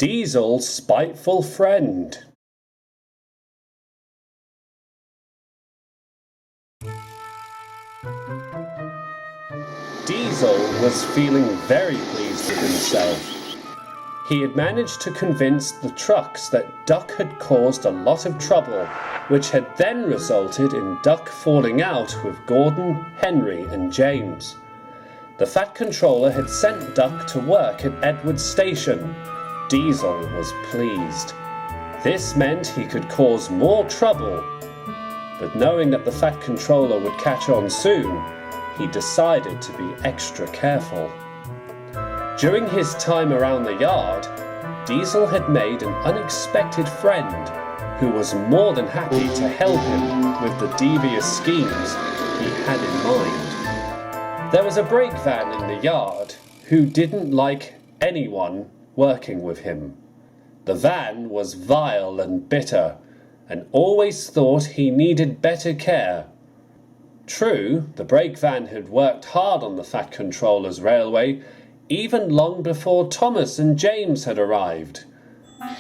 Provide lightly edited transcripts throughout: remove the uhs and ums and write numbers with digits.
Diesel's spiteful friend. Diesel was feeling very pleased with himself. He had managed to convince the trucks that Duck had caused a lot of trouble, which had then resulted in Duck falling out with Gordon, Henry and James. The Fat Controller had sent Duck to work at Edward's station. Diesel was pleased. This meant he could cause more trouble. But knowing that the Fat Controller would catch on soon, he decided to be extra careful. During his time around the yard, Diesel had made an unexpected friend who was more than happy to help him with the devious schemes he had in mind. There was a brake van in the yard who didn't like anyone working with him. The van was vile and bitter and always thought he needed better care. True, the brake van had worked hard on the Fat Controller's railway even long before Thomas and James had arrived.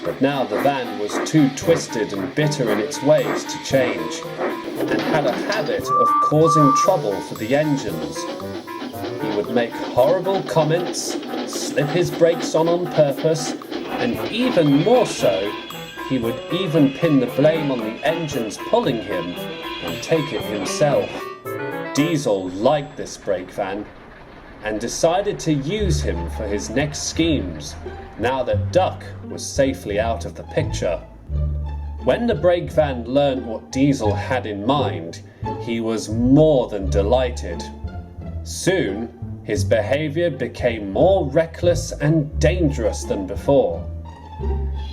But now the van was too twisted and bitter in its ways to change, and had a habit of causing trouble for the engines. He would make horrible comments, slip his brakes on purpose, and even more so, he would even pin the blame on the engines pulling him and take it himself. Diesel liked this brake van and decided to use him for his next schemes now that Duck was safely out of the picture. When the brake van learned what Diesel had in mind, he was more than delighted. Soon, his behavior became more reckless and dangerous than before.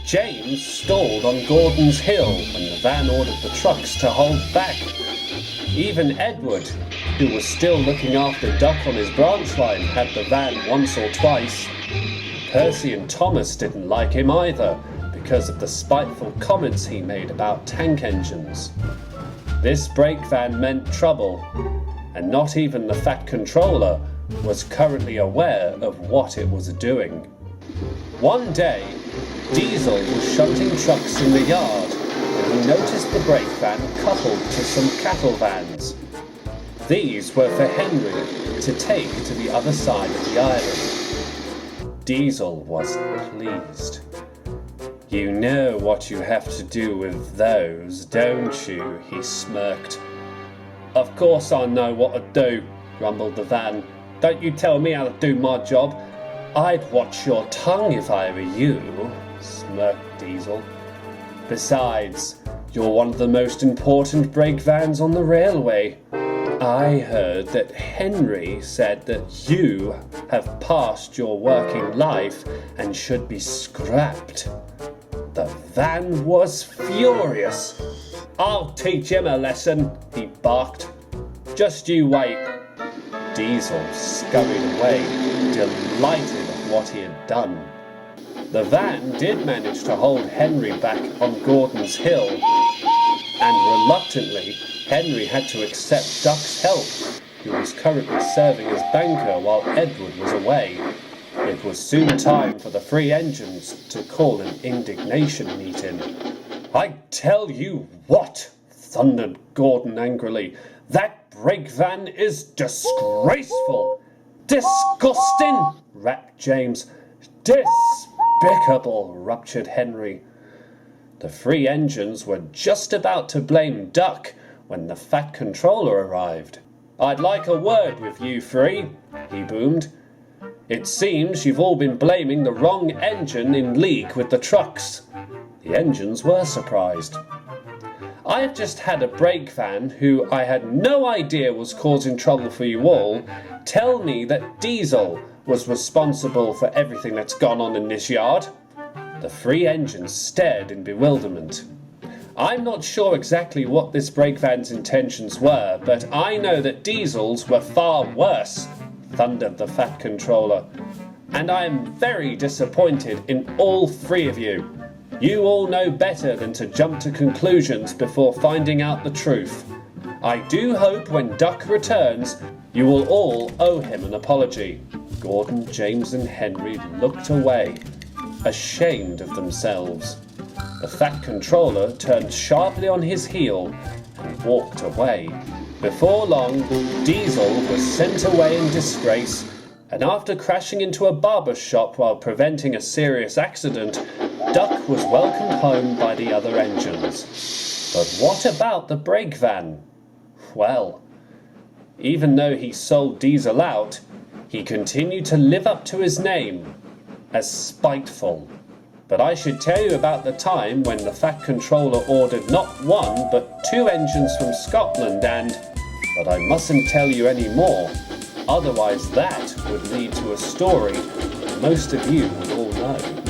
James stalled on Gordon's hill when the van ordered the trucks to hold back. Even Edward, who was still looking after Duck on his branch line, had the van once or twice. Percy and Thomas didn't like him either because of the spiteful comments he made about tank engines. This brake van meant trouble, and not even the Fat Controller was currently aware of what it was doing. One day, Diesel was shunting trucks in the yard when he noticed the brake van coupled to some cattle vans. These were for Henry to take to the other side of the island. Diesel was pleased. "You know what you have to do with those, don't you?" he smirked. "Of course I know what to do," grumbled the van. "Don't you tell me how to do my job. I'd watch your tongue if I were you," smirked Diesel. "Besides, you're one of the most important brake vans on the railway. I heard that Henry said that you have passed your working life and should be scrapped." The van was furious. "I'll teach him a lesson," he barked. "Just you wait." Diesel scurried away, delighted at what he had done. The van did manage to hold Henry back on Gordon's hill, and reluctantly, Henry had to accept Duck's help, who was currently serving as banker while Edward was away. It was soon time for the three engines to call an indignation meeting. "I tell you what," thundered Gordon angrily, "that brake van is disgraceful." "Disgusting," rapped James. "Despicable," ruptured Henry. The three engines were just about to blame Duck when the Fat Controller arrived. "I'd like a word with you three," he boomed. "It seems you've all been blaming the wrong engine in league with the trucks." The engines were surprised. "I have just had a brake van, who I had no idea was causing trouble for you all, tell me that Diesel was responsible for everything that's gone on in this yard." The three engines stared in bewilderment. "I'm not sure exactly what this brake van's intentions were, but I know that Diesel's were far worse," thundered the Fat Controller. "And I am very disappointed in all three of you. You all know better than to jump to conclusions before finding out the truth. I do hope when Duck returns, you will all owe him an apology." Gordon, James and Henry looked away. ashamed of themselves. The Fat Controller turned sharply on his heel and walked away. Before long, Diesel was sent away in disgrace, and after crashing into a barber shop while preventing a serious accident, Duck was welcomed home by the other engines. But what about the brake van? Well, even though he sold Diesel out, he continued to live up to his name as Spiteful. But I should tell you about the time when the Fat Controller ordered not one but 2 engines from Scotland but I mustn't tell you any more, otherwise that would lead to a story most of you would all know.